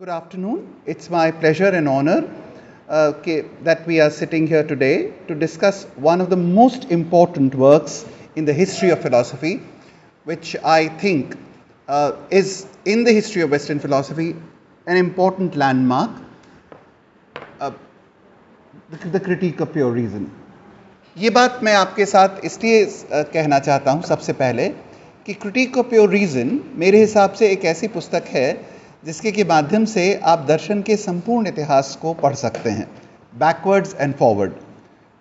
Good afternoon. It's my pleasure and honor that we are sitting here today to discuss one of the most important works in the history of philosophy, which I think is in the history of Western philosophy an important landmark, uh, the Critique of Pure Reason. ये बात मैं आपके साथ इसलिए कहना चाहता हूँ सबसे पहले कि क्रिटिक ऑफ प्योर रीजन मेरे हिसाब से एक ऐसी पुस्तक है जिसके के माध्यम से आप दर्शन के संपूर्ण इतिहास को पढ़ सकते हैं, बैकवर्ड्स एंड फॉरवर्ड।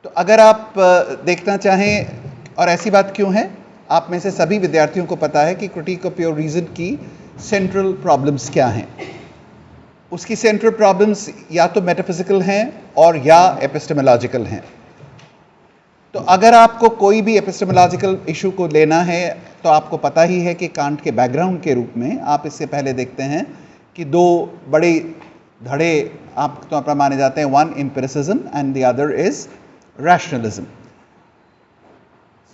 तो अगर आप देखना चाहें, और ऐसी बात क्यों है, आप में से सभी विद्यार्थियों को पता है कि क्रिटिक ऑफ प्योर रीजन की सेंट्रल प्रॉब्लम्स क्या हैं। उसकी सेंट्रल प्रॉब्लम्स या तो मेटाफिजिकल हैं और या एपिस्टेमोलॉजिकल हैं। तो अगर आपको कोई भी एपिस्टेमोलॉजिकल इशू को लेना है तो आपको पता ही है कि कांट के बैकग्राउंड के रूप में आप इससे पहले देखते हैं कि दो बड़े धड़े आप तौर पर माने जाते हैं, one empiricism and the other is rationalism.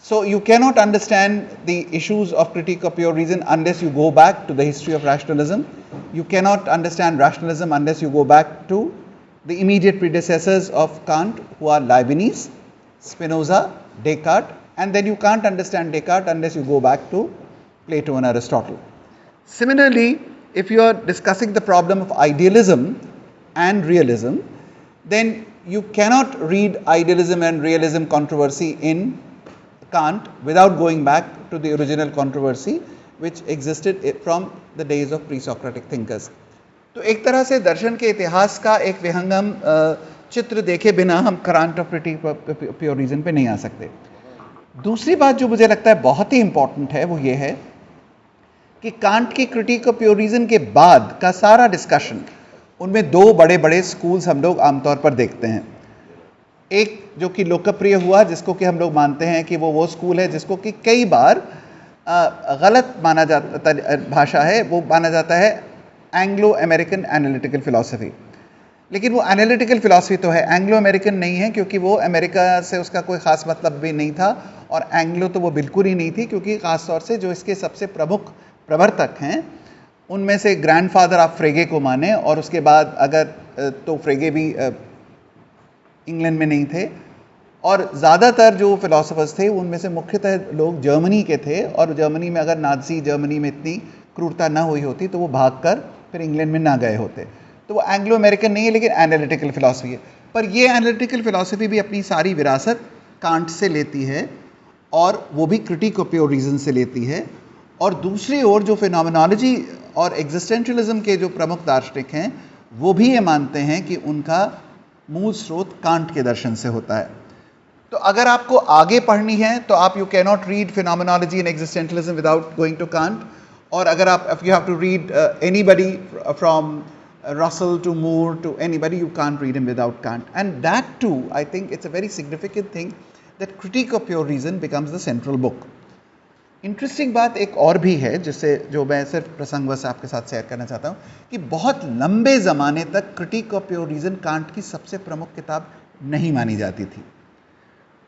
So you cannot understand the issues of critique of pure reason unless you go back to the history of rationalism. You cannot understand rationalism unless you go back to the immediate predecessors of Kant, who are Leibniz, Spinoza, Descartes, and then you can't understand Descartes unless you go back to Plato and Aristotle. Similarly, if you are discussing the problem of idealism and realism, then you cannot read idealism and realism controversy in Kant without going back to the original controversy which existed from the days of pre-Socratic thinkers. तो एक तरह से दर्शन के इतिहास का एक विहंगम चित्र देखे बिना हम Kant of critique of pure reason पे नहीं आ सकते। दूसरी बात जो मुझे लगता है बहुत ही इंपॉर्टेंट है वो ये है कि कांट की क्रिटिक ऑफ प्योर रीजन के बाद का सारा डिस्कशन, उनमें दो बड़े बड़े स्कूल्स हम लोग आमतौर पर देखते हैं। एक जो कि लोकप्रिय हुआ, जिसको कि हम लोग मानते हैं कि वो स्कूल है जिसको कि कई बार गलत माना जाता, भाषा है वो माना जाता है एंग्लो अमेरिकन एनालिटिकल फिलॉसफी। लेकिन वो एनालिटिकल फिलॉसफी तो है, एंग्लो अमेरिकन नहीं है, क्योंकि वो अमेरिका से उसका कोई ख़ास मतलब भी नहीं था, और एंग्लो तो वो बिल्कुल ही नहीं थी, क्योंकि ख़ास तौर से जो इसके सबसे प्रमुख प्रवर्तक हैं उनमें से ग्रैंडफादर आप फ्रेगे को माने, और उसके बाद अगर तो फ्रेगे भी इंग्लैंड में नहीं थे, और ज़्यादातर जो फिलोसोफर्स थे उनमें से मुख्यतः लोग जर्मनी के थे, और जर्मनी में अगर नाज़ी जर्मनी में इतनी क्रूरता ना हुई होती तो वो भागकर फिर इंग्लैंड में ना गए होते। तो वो एंग्लो अमेरिकन नहीं है, लेकिन एनालिटिकल फिलॉसफी है। पर ये एनालिटिकल फिलॉसफी भी अपनी सारी विरासत कांट से लेती है, और वो भी क्रिटिक ऑफ प्योर रीजन से लेती है। और दूसरी ओर जो फिनोमेनोलॉजी और एग्जिस्टेंशियलिज्म के जो प्रमुख दार्शनिक हैं वो भी ये मानते हैं कि उनका मूल स्रोत कांट के दर्शन से होता है। तो अगर आपको आगे पढ़नी है तो आप you cannot read phenomenology and existentialism without going to Kant, और अगर आप if you have to read anybody from Russell to Moore to anybody, you can't read him without Kant. And that too, I think it's a very significant thing that Critique of Pure Reason becomes the central book. Interesting बात एक और भी है जिससे जो मैं सिर्फ प्रसंगवश आपके साथ शेयर करना चाहता हूँ कि बहुत लंबे ज़माने तक Critique of pure Reason Kant की सबसे प्रमुख किताब नहीं मानी जाती थी।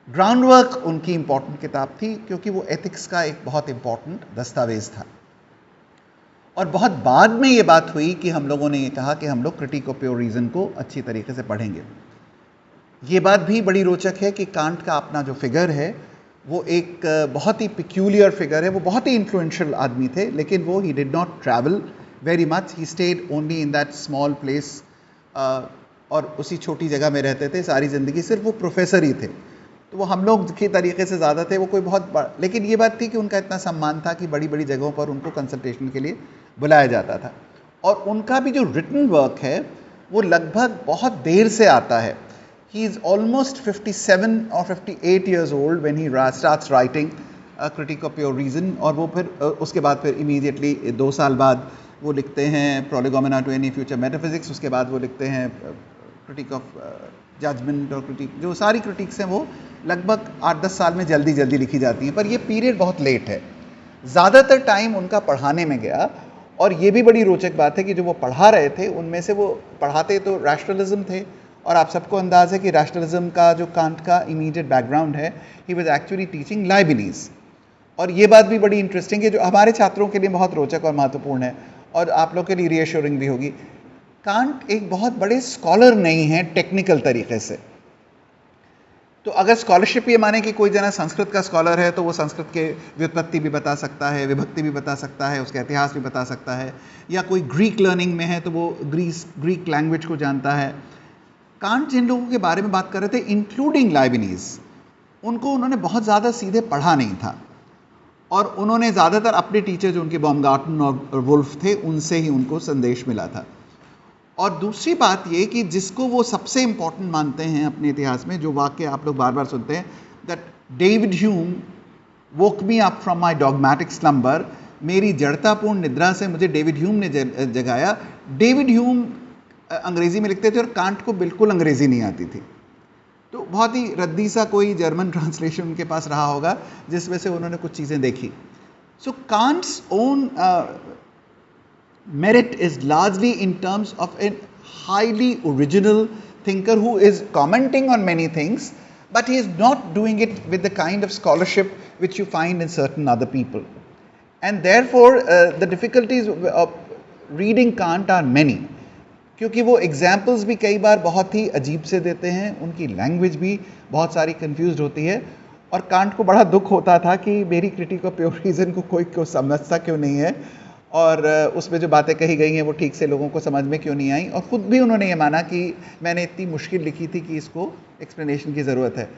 ग्राउंडवर्क उनकी इंपॉर्टेंट किताब थी, क्योंकि वो एथिक्स का एक बहुत इंपॉर्टेंट दस्तावेज था। और बहुत बाद में ये बात हुई कि हम लोगों ने ये कहा कि हम लोग क्रिटिक ऑफ प्योर रीजन को अच्छी तरीके से पढ़ेंगे। ये बात भी बड़ी रोचक है कि कांट का अपना जो फिगर है वो एक बहुत ही पिक्यूलियर फिगर है। वो बहुत ही इन्फ्लुएंशियल आदमी थे, लेकिन वो he did not travel very much, he stayed only in that small place, और उसी छोटी जगह में रहते थे सारी ज़िंदगी। सिर्फ वो प्रोफेसर ही थे, तो वो हम लोग के तरीके से ज़्यादा थे। वो कोई बहुत लेकिन ये बात थी कि उनका इतना सम्मान था कि बड़ी बड़ी जगहों पर उनको कंसल्टेशन के लिए बुलाया जाता था। और उनका भी जो रिटन वर्क है वो लगभग बहुत देर से आता है। He is almost 57 or 58 years old when he starts writing a Critique of Pure Reason, और वो फिर उसके बाद फिर immediately 2 साल बाद वो लिखते हैं Prolegomena to Any Future Metaphysics। उसके बाद वो लिखते हैं Critique of Judgment और Critique, जो सारी critiques हैं वो लगभग 8-10 साल में जल्दी जल्दी लिखी जाती हैं। पर ये पीरियड बहुत लेट है, ज़्यादातर टाइम उनका पढ़ाने में गया। और ये भी बड़ी रोचक बात है कि जो वो पढ़ा रहे थे उनमें से वो पढ़ाते तो रैशनलिज्म थे, और आप सबको अंदाज़ है कि रैशनलिज्म का जो कांट का इमीडिएट बैकग्राउंड है, he was actually teaching Leibniz. और ये बात भी बड़ी इंटरेस्टिंग है, जो हमारे छात्रों के लिए बहुत रोचक और महत्वपूर्ण है, और आप लोग के लिए रीअश्योरिंग भी होगी। कांट एक बहुत बड़े स्कॉलर नहीं है टेक्निकल तरीके से। तो अगर स्कॉलरशिप ये माने कि कोई जना संस्कृत का स्कॉलर है तो वो संस्कृत के व्युत्पत्ति भी बता सकता है, विभक्ति भी बता सकता है, उसका इतिहास भी बता सकता है, या कोई ग्रीक लर्निंग में है तो वो ग्रीक लैंग्वेज को जानता है। कांट जिन लोगों के बारे में बात कर रहे थे, इंक्लूडिंग लाइबनीज, उनको उन्होंने बहुत ज़्यादा सीधे पढ़ा नहीं था, और उन्होंने ज़्यादातर अपने टीचर जो उनके बाumgarten और वुल्फ थे उनसे ही उनको संदेश मिला था। और दूसरी बात ये कि जिसको वो सबसे इम्पॉर्टेंट मानते हैं अपने इतिहास में, जो वाक्य आप लोग बार बार सुनते हैं, that David Hume woke me up from my dogmatic slumber, मेरी जड़तापूर्ण निद्रा से मुझे डेविड ह्यूम ने जगाया। डेविड ह्यूम अंग्रेज़ी में लिखते थे और कांट को बिल्कुल अंग्रेज़ी नहीं आती थी, तो बहुत ही रद्दी सा कोई जर्मन ट्रांसलेशन उनके पास रहा होगा जिस वजह से उन्होंने कुछ चीज़ें देखी। सो कांट्स own merit is largely in terms of a highly original thinker who is commenting on many things, but he is not doing it with the kind of scholarship which you find in certain other people. And therefore the difficulties of reading Kant are many, क्योंकि वो examples भी कई बार बहुत ही अजीब से देते हैं, उनकी लैंग्वेज भी बहुत सारी कंफ्यूज होती है, और कांट को बड़ा दुख होता था कि मेरी क्रिटिक ऑफ प्योर रीजन को कोई समझता क्यों नहीं है, और उसमें जो बातें कही गई हैं वो ठीक से लोगों को समझ में क्यों नहीं आई, और ख़ुद भी उन्होंने ये माना कि मैंने इतनी मुश्किल लिखी थी कि इसको एक्सप्लेनेशन की ज़रूरत है।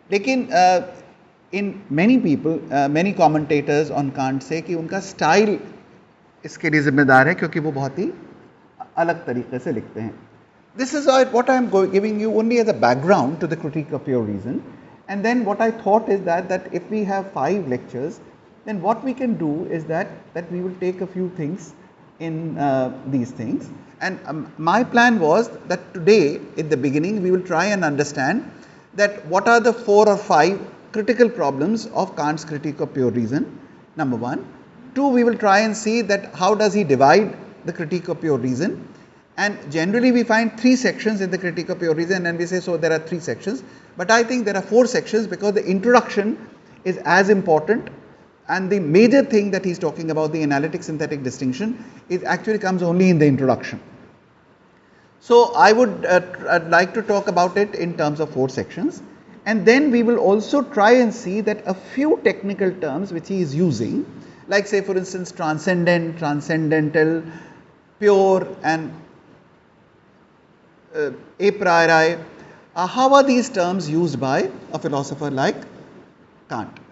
लेकिन in many people, many commentators on can't say कि उनका स्टाइल इसके लिए ज़िम्मेदार है, क्योंकि वो बहुत ही अलग तरीके से लिखते हैं। This is what I am giving you only as a background to the Critique of pure Reason, and then what I thought is that if we have 5 lectures, then what we can do is that we will take a few things in these things, and my plan was that today in the beginning we will try and understand that what are the 4 or 5 critical problems of Kant's critique of pure reason, number 1. 2, we will try and see that how does he divide the critique of pure reason, and generally we find 3 sections in the critique of pure reason, and we say so there are 3 sections, but I think there are 4 sections because the introduction is as important. And the major thing that he's talking about, the analytic synthetic distinction, is actually comes only in the introduction. So I would I'd like to talk about it in terms of 4 sections, and then we will also try and see that a few technical terms which he is using, like say for instance transcendent, transcendental, pure, and a priori, how are these terms used by a philosopher like Kant?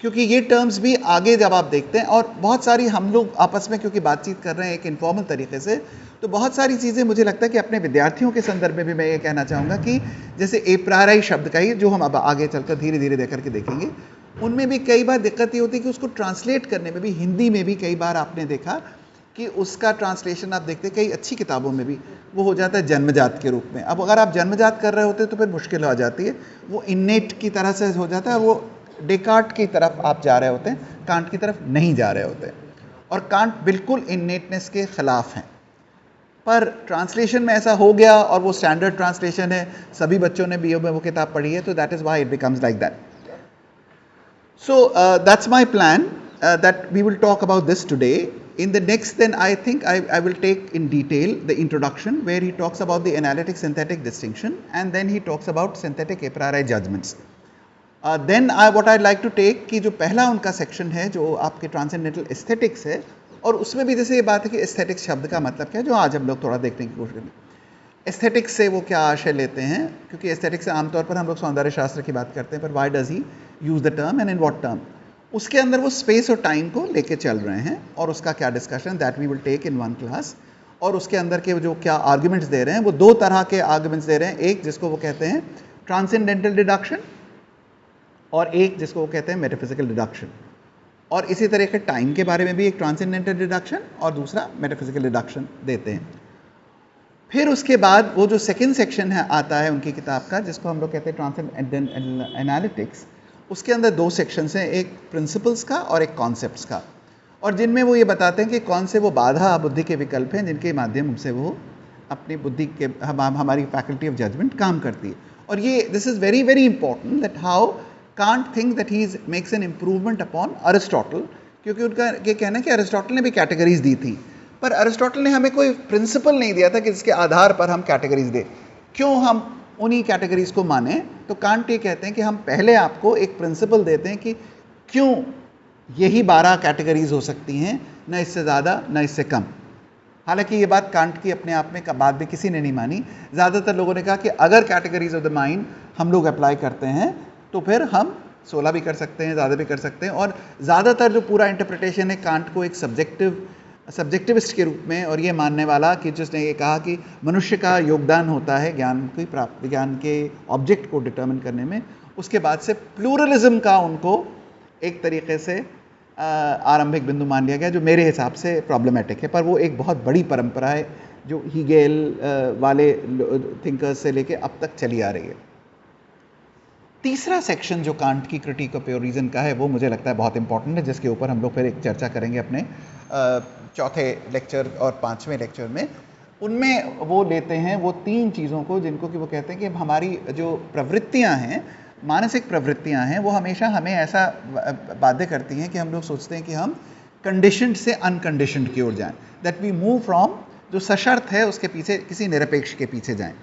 क्योंकि ये terms भी आगे जब आप देखते हैं, और बहुत सारी हम लोग आपस में क्योंकि बातचीत कर रहे हैं एक इनफॉर्मल तरीके से, तो बहुत सारी चीज़ें मुझे लगता है कि अपने विद्यार्थियों के संदर्भ में भी मैं ये कहना चाहूँगा कि जैसे ए प्रायराई शब्द का ही जो हम अब आगे चलकर धीरे धीरे देख करके देखेंगे, उनमें भी कई बार दिक्कत ये होती है कि उसको ट्रांसलेट करने में भी, हिंदी में भी कई बार आपने देखा कि उसका ट्रांसलेशन आप देखते कई अच्छी किताबों में भी वो हो जाता है जन्मजात के रूप में। अब अगर आप जन्मजात कर रहे होते तो फिर मुश्किल हो जाती है, वो इन्नेट की तरह से हो जाता है, और वो डेकार्ट की तरफ आप जा रहे होते हैं, कांट की तरफ नहीं जा रहे होते, और कांट बिल्कुल इन्नेटनेस के खिलाफ हैं। पर ट्रांसलेशन में ऐसा हो गया, और वो स्टैंडर्ड ट्रांसलेशन है, सभी बच्चों ने बीओ में वो किताब पढ़ी है, तो that is why it becomes like that. So that's my plan that we will talk about this today. In the next, then I think I will take in detail the introduction where he talks about the analytic synthetic distinction, and then he talks about synthetic a priori judgments. Then what I'd like to take कि जो पहला उनका section है जो आपके transcendental aesthetics है, और उसमें भी जैसे ये बात है कि एस्थेटिक्स शब्द का मतलब क्या है, जो आज हम लोग थोड़ा देखने की कोशिश करें। एस्थेटिक्स से वो क्या आशय लेते हैं, क्योंकि एस्थेटिक्स से आमतौर पर हम लोग सौंदर्य शास्त्र की बात करते हैं, पर why does he use the term and in what term, उसके अंदर वो स्पेस और टाइम को लेके चल रहे हैं, और उसका क्या discussion, that we will take in one class. और उसके अंदर के जो क्या आर्ग्यूमेंट्स दे रहे हैं, वो 2 तरह के आर्ग्यूमेंट्स दे रहे हैं, एक जिसको वो कहते हैं ट्रांसेंडेंटल डिडक्शन, और एक जिसको वो कहते हैं मेटाफिजिकल डिडक्शन। और इसी तरह के टाइम के बारे में भी एक ट्रांसेंडेंटल डिडक्शन और दूसरा मेटाफिजिकल डिडक्शन देते हैं। फिर उसके बाद वो जो सेकेंड सेक्शन है आता है उनकी किताब का, जिसको हम लोग कहते हैं ट्रांसेंडेंटल एनालिटिक्स, उसके अंदर 2 सेक्शंस हैं, एक प्रिंसिपल्स का और एक कॉन्सेप्ट्स का, और जिनमें वो ये बताते हैं कि कौन से वो बाधा बुद्धि के विकल्प हैं जिनके माध्यम से वो अपनी बुद्धि के हमारी फैकल्टी ऑफ जजमेंट काम करती है। और ये this is very very important that how can't think that he makes an improvement upon Aristotle, क्योंकि उनका ये कहना है कि अरिस्टोटल ने भी कैटेगरीज दी थी, पर अरिस्टोटल ने हमें कोई प्रिंसिपल नहीं दिया था कि जिसके आधार पर हम कैटेगरीज दें। क्यों हम उन्हीं कैटेगरीज को माने? तो कांट ये कहते हैं कि हम पहले आपको एक प्रिंसिपल देते हैं कि क्यों यही 12 कैटेगरीज हो सकती हैं, न इससे ज़्यादा न इससे कम। हालांकि ये बात कांट की अपने आप में बात भी किसी ने नहीं मानी। ज़्यादातर लोगों ने कहा कि अगर कैटेगरीज ऑफ द माइंड हम लोग अप्लाई करते हैं तो फिर हम 16 भी कर सकते हैं, ज़्यादा भी कर सकते हैं। और ज़्यादातर जो पूरा इंटरप्रिटेशन है कांट को एक सब्जेक्टिविस्ट के रूप में, और ये मानने वाला कि जिसने ये कहा कि मनुष्य का योगदान होता है ज्ञान की प्राप्ति, ज्ञान के ऑब्जेक्ट को डिटर्मिन करने में। उसके बाद से प्लूरलिज्म का उनको एक तरीके से आरंभिक बिंदु मान लिया गया, जो मेरे हिसाब से प्रॉब्लमेटिक है, पर वो एक बहुत बड़ी परंपरा है जो हीगेल वाले थिंकर्स से लेके अब तक चली आ रही है। तीसरा सेक्शन जो कांट की क्रिटिक ऑफ प्योर रीजन का है वो मुझे लगता है बहुत इंपॉर्टेंट है, जिसके ऊपर हम लोग फिर एक चर्चा करेंगे अपने चौथे लेक्चर और 5वें लेक्चर में। उनमें वो लेते हैं वो 3 चीज़ों को जिनको कि वो कहते हैं कि हमारी जो प्रवृत्तियां हैं, मानसिक प्रवृत्तियां हैं, वो हमेशा हमें ऐसा बाध्य करती हैं कि हम लोग सोचते हैं कि हम कंडीशनड से अनकंडीशनड की ओर जाएं, दैट वी मूव फ्रॉम जो सशर्त है उसके पीछे किसी निरपेक्ष के पीछे जाएं।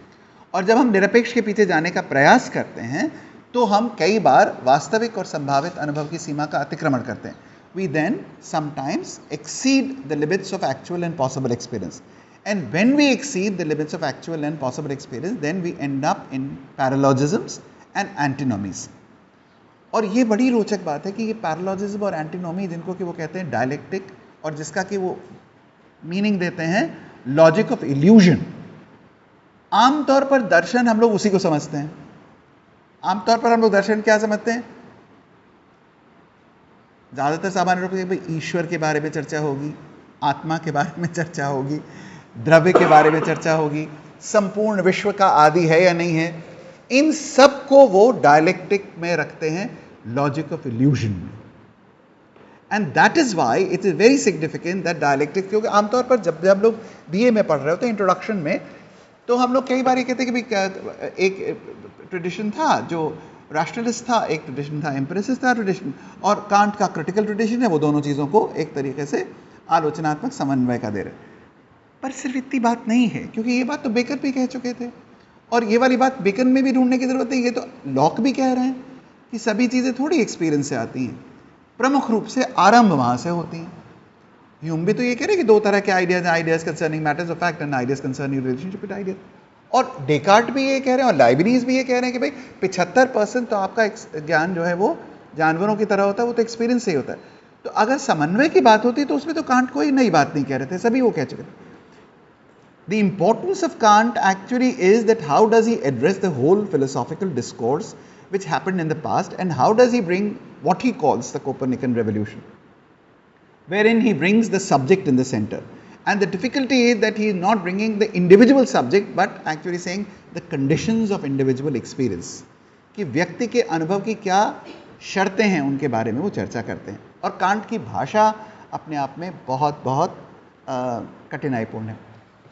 और जब हम निरपेक्ष के पीछे जाने का प्रयास करते हैं तो हम कई बार वास्तविक और संभावित अनुभव की सीमा का अतिक्रमण करते हैं। We then sometimes exceed the limits of actual and possible experience. And when we exceed the limits of actual and possible experience, then we end up in paralogisms and antinomies. और ये बड़ी रोचक बात है कि ये पैरालॉजिज्म और एंटीनोमी, जिनको कि वो कहते हैं डायलेक्टिक, और जिसका कि वो मीनिंग देते हैं लॉजिक ऑफ इल्यूजन। आमतौर पर दर्शन हम लोग उसी को समझते हैं। आमतौर पर हम लोग दर्शन क्या समझते हैं? ज़्यादातर सामान्य रूप से भाई ईश्वर के बारे में चर्चा होगी, आत्मा के बारे में चर्चा होगी, द्रव्य के बारे में चर्चा होगी, संपूर्ण विश्व का आदि है या नहीं है। इन सब को वो डायलेक्टिक में रखते हैं, लॉजिक ऑफ इल्यूजन में। And that is why it is very significant that dialectic, क्योंकि आमतौर पर जब हम लोग बीए में पढ़ रहे होते हैं इंट्रोडक्शन में, तो हम लोग कई बार ये कहते हैं कि भाई एक ट्रेडिशन था जो रैशनलिस्ट था, एक ट्रेडिशन था एम्पिरिसिस्ट था ट्रेडिशन, और कांट का क्रिटिकल ट्रेडिशन है, वो दोनों चीज़ों को एक तरीके से आलोचनात्मक समन्वय का दे रहे। पर सिर्फ इतनी बात नहीं है, क्योंकि ये बात तो बेकर भी कह चुके थे, और ये वाली बात बेकन में भी ढूंढने की जरूरत है। ये तो लॉक भी कह रहे हैं कि सभी चीज़ें थोड़ी एक्सपीरियंस से आती हैं, प्रमुख रूप से आरंभ वहाँ से होती हैं। ह्यूम भी तो ये कह रहे हैं कि 2 तरह के आइडियाज हैं, ideas concerning matters of fact and ideas concerning relationship with ideas. और डेकार्ट भी ये कह रहे हैं और लाइब्निज भी ये कह रहे हैं कि भाई 75% तो आपका ज्ञान जो है वो जानवरों की तरह होता है, वो तो एक्सपीरियंस से ही होता है। तो अगर समन्वय की बात होती तो उसमें तो कांट कोई नई बात नहीं कह रहे थे, सभी वो कह चुके थे। The importance of Kant actually is that how does he address the whole philosophical discourse which happened in the past, and how does he bring what he calls the Copernican revolution, wherein he brings the subject in the center. And the difficulty is that he is not bringing the individual subject but actually saying the conditions of individual experience, कि व्यक्ति के अनुभव की क्या शर्तें हैं उनके बारे में वो चर्चा करते हैं। और कांट की भाषा अपने आप में बहुत बहुत कठिनाईपूर्ण है।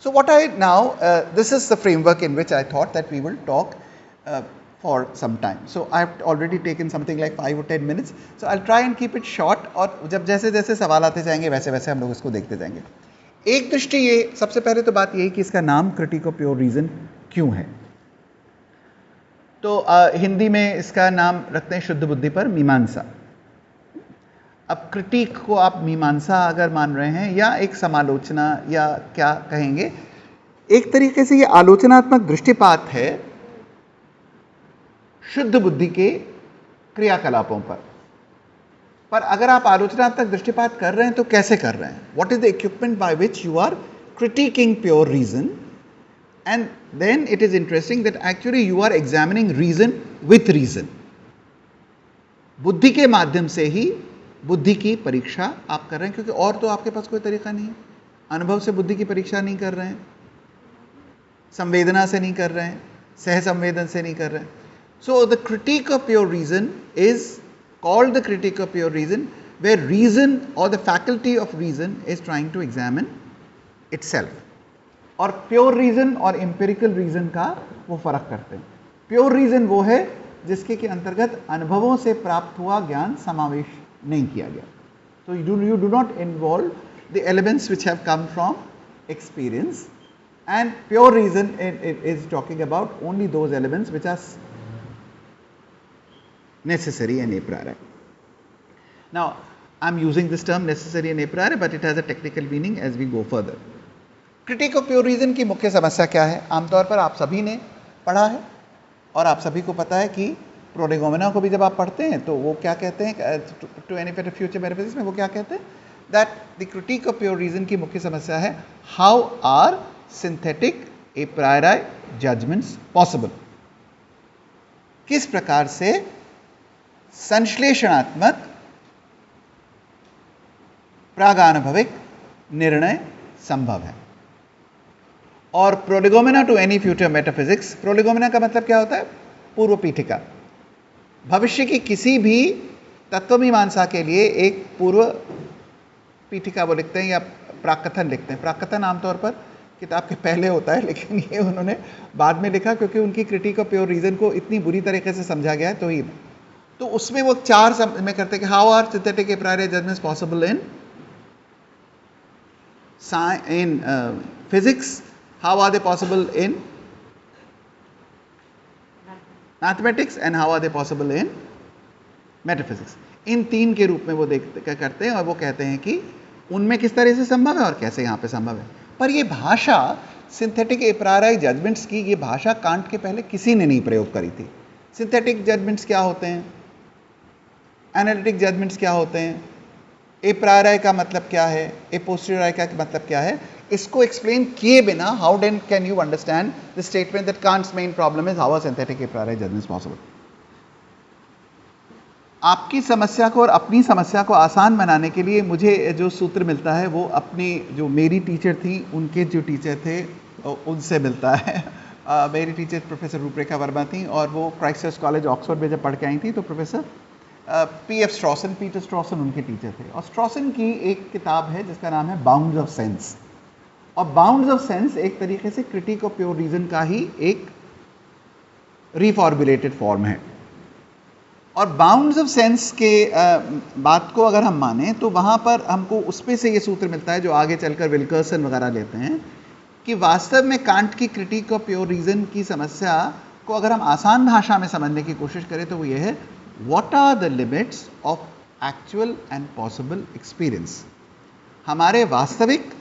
So what I now, this is the framework in which I thought that we will talk for some time. So I have already taken something like 5 or 10 minutes. So I'll try and keep it short, और जब जैसे जैसे सवाल आते जाएंगे वैसे वैसे हम लोग इसको देखते जाएंगे। एक दृष्टि ये, सबसे पहले तो बात यही कि इसका नाम क्रिटिक ऑफ प्योर रीजन क्यों है। तो हिंदी में इसका नाम रखते हैं शुद्ध बुद्धि पर मीमांसा। अब क्रिटिक को आप मीमांसा अगर मान रहे हैं या एक समालोचना या क्या कहेंगे, एक तरीके से ये आलोचनात्मक दृष्टिपात है शुद्ध बुद्धि के क्रियाकलापों पर अगर आप आलोचनात्मक दृष्टिपात कर रहे हैं तो कैसे कर रहे हैं? What is the equipment by which you are critiquing pure reason? And then it is interesting that actually you are examining reason with reason. बुद्धि के माध्यम से ही बुद्धि की परीक्षा आप कर रहे हैं, क्योंकि और तो आपके पास कोई तरीका नहीं है। अनुभव से बुद्धि की परीक्षा नहीं कर रहे हैं, संवेदना से नहीं कर रहे हैं, सह संवेदन से नहीं कर रहे हैं। So the Critique of pure Reason is called the Critique of pure Reason, where reason or the faculty of reason is trying to examine itself. और प्योर रीजन और एम्पिरिकल रीजन का वो फर्क करते हैं। प्योर रीजन वो है जिसके के अंतर्गत अनुभवों से प्राप्त हुआ ज्ञान समावेश नहीं किया गया। तो you do not involve the elements which have come from experience, and pure reason is talking about only those elements which are necessary and a priori. Now, I am using this term necessary and a priori, but it has a technical meaning as we go further. Critique of pure Reason की मुख्य समस्या क्या है? आमतौर पर आप सभी ने पढ़ा है और आप सभी को पता है कि प्रोलेगोमेना को भी जब आप पढ़ते हैं तो वो क्या कहते हैं, to any better future metaphysics में वो क्या कहते हैं, that the Critique of pure Reason की मुख्य समस्या है how are synthetic a priori judgments possible. किस प्रकार से संश्लेषणात्मक प्रागानुभविक निर्णय संभव है. और Prolegomena to any future metaphysics, Prolegomena का मतलब क्या होता है? पूर्व पीठिका. भविष्य की किसी भी तत्वमीमांसा के लिए एक पूर्व पीठिका वो लिखते हैं या प्राकथन लिखते हैं. प्राकथन आमतौर पर किताब के पहले होता है, लेकिन ये उन्होंने बाद में लिखा क्योंकि उनकी क्रिटिक ऑफ प्योर रीजन को इतनी बुरी तरीके से समझा गया है. तो उसमें वो चार में करते हैं कि how are synthetic a priori judgments possible in physics, how are they possible in mathematics, and how are they possible in metaphysics. इन तीन के रूप में वो क्या करते हैं और वो कहते हैं कि उनमें किस तरह से संभव है और कैसे यहाँ पे संभव है. पर ये भाषा सिंथेटिक ए प्रायरी जजमेंट्स की, ये भाषा कांट के पहले किसी ने नहीं प्रयोग करी थी. सिंथेटिक जजमेंट्स क्या होते हैं, एनालिटिक जजमेंट्स क्या होते हैं, ए प्रायरी का मतलब क्या है, ए पोस्टीरियरी का मतलब क्या है, इसको एक्सप्लेन किए बिना how then can you understand the statement that Kant's main problem is how are synthetic a priori judgments possible. आपकी समस्या को और अपनी समस्या को आसान बनाने के लिए मुझे जो सूत्र मिलता है वो अपनी जो मेरी टीचर थी उनके जो टीचर थे उनसे मिलता है. मेरी टीचर प्रोफेसर रूपरेखा वर्मा थी और वो क्राइस्ट कॉलेज ऑक्सफोर्ड में जब पढ़ के आई थी तो प्रोफेसर पीएफ स्ट्रॉसन, पीटर स्ट्रॉसन उनके टीचर थे. और स्ट्रॉसन की एक किताब है जिसका नाम है बाउंड्स ऑफ सेंस. और बाउंड्स ऑफ सेंस एक तरीके से क्रिटिक ऑफ प्योर रीजन का ही एक रिफॉर्मुलेटेड फॉर्म है. और बाउंड्स ऑफ सेंस के बात को अगर हम माने तो वहाँ पर हमको उसमें से ये सूत्र मिलता है जो आगे चलकर विल्कर्सन वगैरह लेते हैं कि वास्तव में कांट की क्रिटिक ऑफ प्योर रीजन की समस्या को अगर हम आसान भाषा में समझने की कोशिश करें तो वो ये है, what are the limits of actual and possible experience. हमारे वास्तविक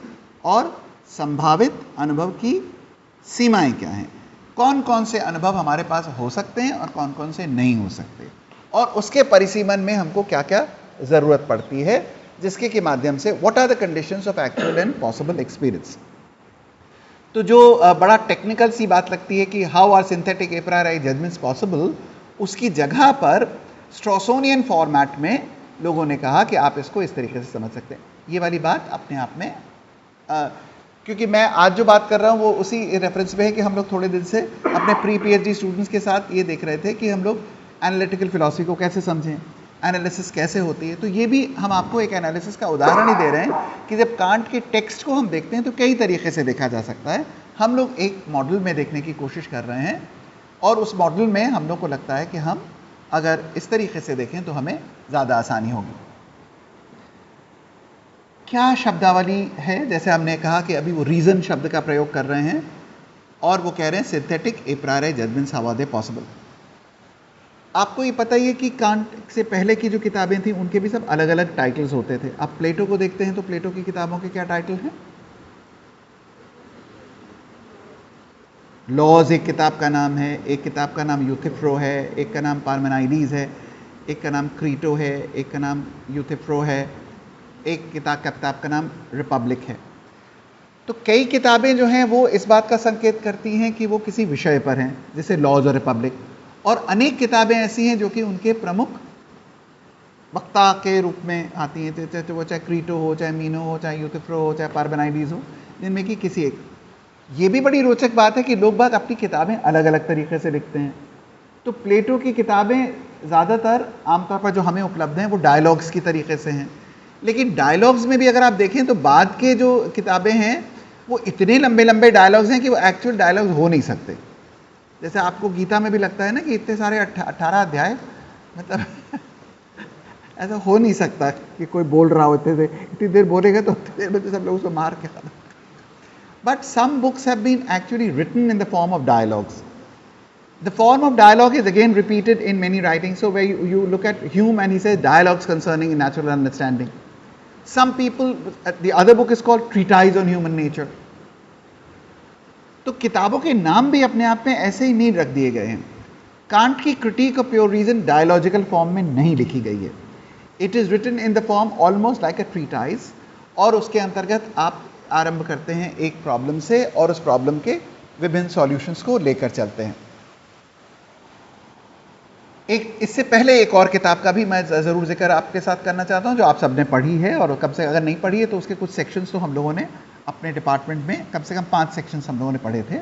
और संभावित अनुभव की सीमाएं क्या हैं, कौन कौन से अनुभव हमारे पास हो सकते हैं और कौन कौन से नहीं हो सकते, और उसके परिसीमन में हमको क्या क्या ज़रूरत पड़ती है जिसके के माध्यम से what are the conditions of actual and possible experience. तो जो बड़ा टेक्निकल सी बात लगती है कि how are synthetic a priori judgments possible, उसकी जगह पर स्ट्रॉसोनियन फॉर्मेट में लोगों ने कहा कि आप इसको इस तरीके से समझ सकते हैं. ये वाली बात अपने आप में क्योंकि मैं आज जो बात कर रहा हूँ वो उसी रेफरेंस में है कि हम लोग थोड़े दिन से अपने प्री पीएचडी स्टूडेंट्स के साथ ये देख रहे थे कि हम लोग एनालिटिकल फिलॉसफी को कैसे समझें, एनालिसिस कैसे होती है. तो ये भी हम आपको एक एनालिसिस का उदाहरण ही दे रहे हैं कि जब कांट के टेक्स्ट को हम देखते हैं तो कई तरीके से देखा जा सकता है. हम लोग एक मॉडल में देखने की कोशिश कर रहे हैं और उस मॉडल में हम लोग को लगता है कि हम अगर इस तरीके से देखें तो हमें ज़्यादा आसानी होगी. क्या शब्दावली है, जैसे हमने कहा कि अभी वो रीज़न शब्द का प्रयोग कर रहे हैं और वो कह रहे हैं synthetic a priori judgments how are they possible. आपको ये पता ही है कि कांट से पहले की जो किताबें थी उनके भी सब अलग अलग टाइटल्स होते थे. आप प्लेटो को देखते हैं तो प्लेटो की किताबों के क्या टाइटल हैं. लॉज एक किताब का नाम है, एक किताब का नाम यूथिफ्रो है, एक का नाम पार्मेनाइडीज है, एक का नाम क्रीटो है, एक का नाम यूथिफ्रो है, एक किताब का नाम रिपब्लिक है. तो कई किताबें जो हैं वो इस बात का संकेत करती हैं कि वो किसी विषय पर हैं, जैसे लॉज और रिपब्लिक. और अनेक किताबें ऐसी हैं जो कि उनके प्रमुख वक्ता के रूप में आती हैं, चाहे वो चाहे क्रीटो हो, चाहे मीनो हो, चाहे यूथिफ्रो हो, चाहे पार्मेनाइडीज हो, जिनमें कि किसी एक. ये भी बड़ी रोचक बात है कि लोग बाग अपनी किताबें अलग अलग तरीके से लिखते हैं. तो प्लेटो की किताबें ज़्यादातर आमतौर पर जो हमें उपलब्ध हैं वो डायलॉग्स की तरीके से हैं. लेकिन डायलॉग्स में भी अगर आप देखें तो बाद के जो किताबें हैं वो इतने लंबे लंबे डायलॉग्स हैं कि वो एक्चुअल डायलॉग्स हो नहीं सकते. जैसे आपको गीता में भी लगता है ना कि इतने सारे 18 अध्याय, मतलब ऐसा हो नहीं सकता कि कोई बोल रहा होते थे, इतनी देर बोलेगा तो उतनी देर में तो सब लोग उसको मार के खत्म. But some books have been actually written in the form of dialogues. The form of dialogue is again repeated in many writings. So where you look at Hume and he says dialogues concerning natural understanding. Some people, the other book is called Treatise on Human Nature. तो किताबों के नाम भी अपने आप में ऐसे ही नहीं रख दिए गए हैं. कांट की critic of pure reason dialogical form में नहीं लिखी गई है. It is written in the form almost like a treatise, और उसके अंतर्गत आप आरंभ करते हैं एक प्रॉब्लम से और उस प्रॉब्लम के विभिन्न सॉल्यूशंस को लेकर चलते हैं. एक इससे पहले एक और किताब का भी मैं ज़रूर जिक्र आपके साथ करना चाहता हूं जो आप सबने पढ़ी है, और कम से अगर नहीं पढ़ी है तो उसके कुछ सेक्शंस तो हम लोगों ने अपने डिपार्टमेंट में कम से कम 5 सेक्शंस हम लोगों ने पढ़े थे.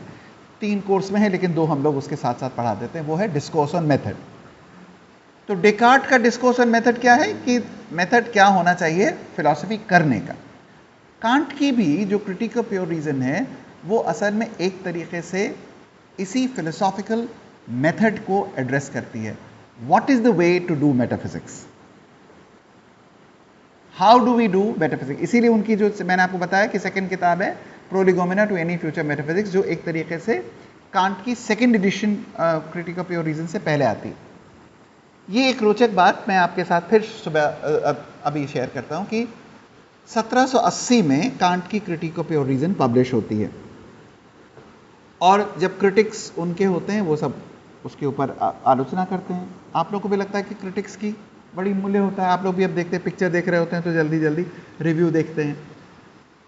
3 कोर्स में है लेकिन 2 हम लोग उसके साथ साथ पढ़ा देते हैं. वो है डिस्कोर्स ऑन मेथड. तो डेकार्ट का डिस्कोर्स ऑन मेथड क्या है कि मेथड क्या होना चाहिए फिलॉसफी करने का. कांट की भी जो क्रिटिक ऑफ प्योर रीजन है वो असल में एक तरीके से इसी फिलोसॉफिकल मेथड को एड्रेस करती है. What is the way to do metaphysics, how do we do metaphysics. इसीलिए उनकी जो मैंने आपको बताया कि सेकंड किताब है Prolegomena to any future metaphysics, जो एक तरीके से कांट की second edition Critique of pure Reason से पहले आती है. ये एक रोचक बात मैं आपके साथ फिर सुबह अभी शेयर करता हूं कि 1780 में कांट की critic of pure Reason publish होती है, और जब क्रिटिक्स उनके होते हैं वो सब उसके ऊपर आलोचना करते हैं. आप लोगों को भी लगता है कि क्रिटिक्स की बड़ी मूल्य होता है. आप लोग भी अब देखते हैं, पिक्चर देख रहे होते हैं तो जल्दी जल्दी रिव्यू देखते हैं.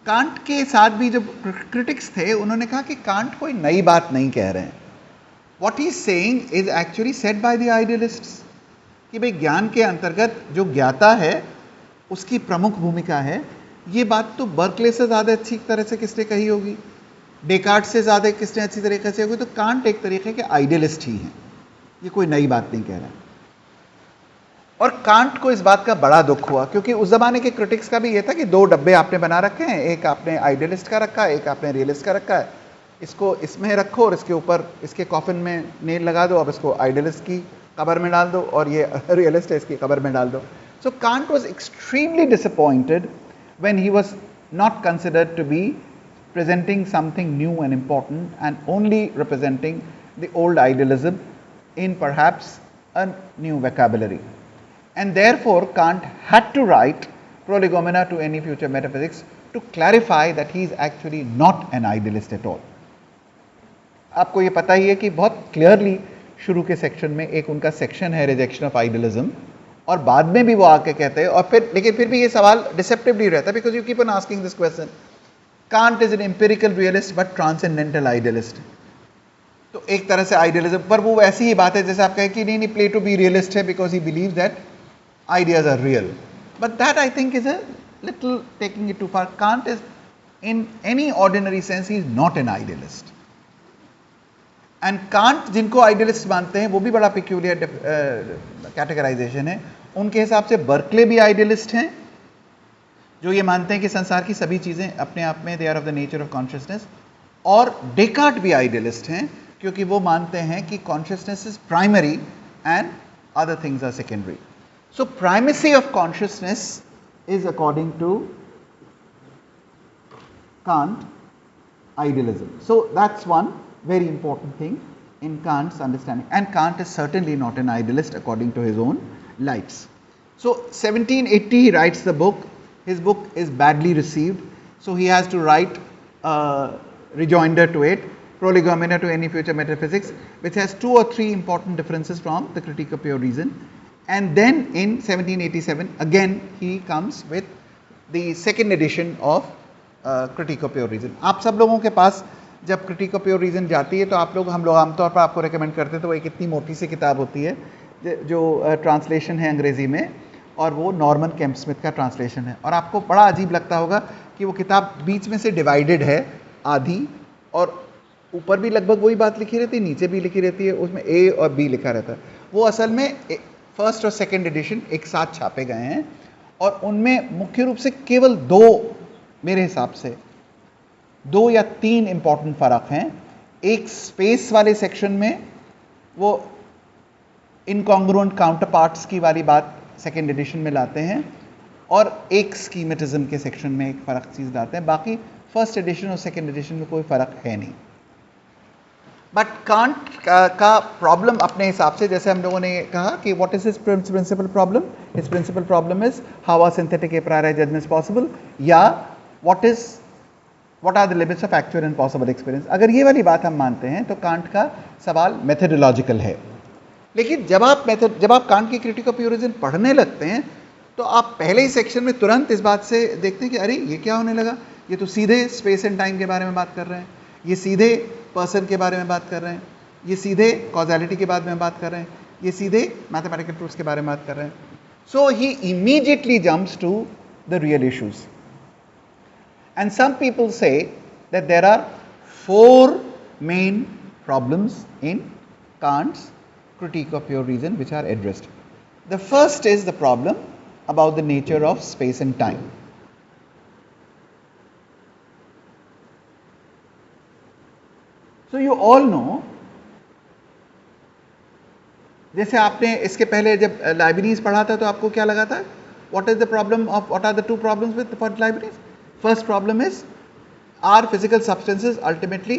कांट के साथ भी जो क्रिटिक्स थे उन्होंने कहा कि कांट कोई नई बात नहीं कह रहे हैं. What he is saying is actually said by the idealists, कि भाई ज्ञान के अंतर्गत जो ज्ञाता है उसकी प्रमुख भूमिका है. ये बात तो बर्कले से ज़्यादा अच्छी तरह से किसने कही होगी, डेकार्ट से ज़्यादा किसने अच्छी तरीके से होगी. तो कांट एक तरीके के आइडियलिस्ट ही हैं, ये कोई नई बात नहीं कह रहा. और कांट को इस बात का बड़ा दुख हुआ क्योंकि उस ज़माने के क्रिटिक्स का भी ये था कि 2 डब्बे आपने बना रखे हैं, एक आपने आइडियलिस्ट का रखा है, एक आपने रियलिस्ट का रखा है. इसको इसमें रखो और इसके ऊपर इसके कॉफिन में नेल लगा दो, अब इसको आइडियलिस्ट की कबर में डाल दो, और ये रियलिस्ट है इसकी कबर में डाल दो. So Kant was extremely disappointed when he was not considered to be presenting something new and important and only representing the old idealism in perhaps a new vocabulary. And therefore Kant had to write Prolegomena to Any Future Metaphysics to clarify that he is actually not an idealist at all. आपको ये पता ही है कि बहुत clearly शुरू के section में एक उनका सेक्शन है रिजेक्शन ऑफ आइडियलिज्म, और बाद में भी वो आके कहते हैं, और फिर लेकिन फिर भी ये सवाल डिसेप्टिवली रहता है because you keep on asking this question. Can't is an empirical realist but transcendental idealist. तो एक तरह से आइडियलिज्म पर वो ऐसी ही बात है जैसे आप कहें कि नहीं प्लेटो भी रियलिस्ट है because he believe that ideas are real, but that I think is a little taking it too far. Kant is in any ordinary sense he is not an idealist. And Kant जिनको idealist मानते हैं वो भी बड़ा peculiar categorisation है. उनके हिसाब से बर्कले भी आइडियलिस्ट हैं जो ये मानते हैं कि संसार की सभी चीज़ें अपने आप में they are of the nature of consciousness, और डेकार्ट भी आइडियलिस्ट हैं क्योंकि वो मानते हैं कि consciousness is primary and other things are secondary. So primacy of consciousness is according to Kant idealism. So that's one very important thing in Kant's understanding, and Kant is certainly not an idealist according to his own lights. So 1780 he writes the book. His book is badly received, so he has to write a rejoinder to it, Prolegomena to Any Future Metaphysics, which has 2 or 3 important differences from the Critique of Pure Reason. And then in 1787 again he comes with the second edition of Critique of Pure Reason. आप सब लोगों के पास जब critic of pure reason जाती है तो हम लोग आमतौर पर आपको रेकमेंड करते हैं, तो वो एक इतनी मोटी सी किताब होती है जो ट्रांसलेशन है अंग्रेज़ी में, और वो नॉर्मन केम्प स्मिथ का ट्रांसलेशन है. और आपको बड़ा अजीब लगता होगा कि वो किताब बीच में से डिवाइडेड है आधी, और ऊपर भी लगभग वही बात लिखी रहती है, नीचे भी लिखी रहती है, उसमें ए और बी लिखा रहता है. वो असल में फर्स्ट और सेकेंड एडिशन एक साथ छापे गए हैं, और उनमें मुख्य रूप से केवल 2 मेरे हिसाब से 2 या 3 इंपॉर्टेंट फ़र्क हैं. एक स्पेस वाले सेक्शन में वो इनकॉन्ग्रुएंट काउंटर पार्ट्स की वाली बात सेकेंड एडिशन में लाते हैं और एक स्कीमेटिज्म के सेक्शन में एक फ़र्क चीज़ लाते हैं, बाकी फर्स्ट एडिशन और सेकेंड एडिशन में कोई फ़र्क है नहीं। बट कांट का प्रॉब्लम अपने हिसाब से, जैसे हम लोगों ने कहा कि what is his principal problem, his principal problem is how are synthetic a priori judgments possible, या what are the limits of actual and possible experience. अगर ये वाली बात हम मानते हैं तो कांट का सवाल मेथडोलॉजिकल है। लेकिन जब आप कांट की क्रिटिक ऑफ प्योर रीजन पढ़ने लगते हैं तो आप पहले ही सेक्शन में तुरंत इस बात से देखते हैं कि अरे ये क्या होने लगा, ये तो सीधे स्पेस एंड टाइम के बारे में बात कर रहे हैं, ये सीधे पर्सन के बारे में बात कर रहे हैं, ये सीधे कॉजैलिटी के बारे में बात कर रहे हैं, ये सीधे मैथमेटिकल ट्रूथ्स के बारे में बात कर रहे हैं। So he immediately jumps to the real issues. And some people say that there are 4 main problems in Kant's critique of pure reason which are addressed. The first is the problem about the nature of space and time. So you all know, जैसे आपने इसके पहले जब libraries पढ़ा था तो आपको क्या लगा था, what is the problem of, what are the 2 problems with for libraries? First problem is, are physical substances ultimately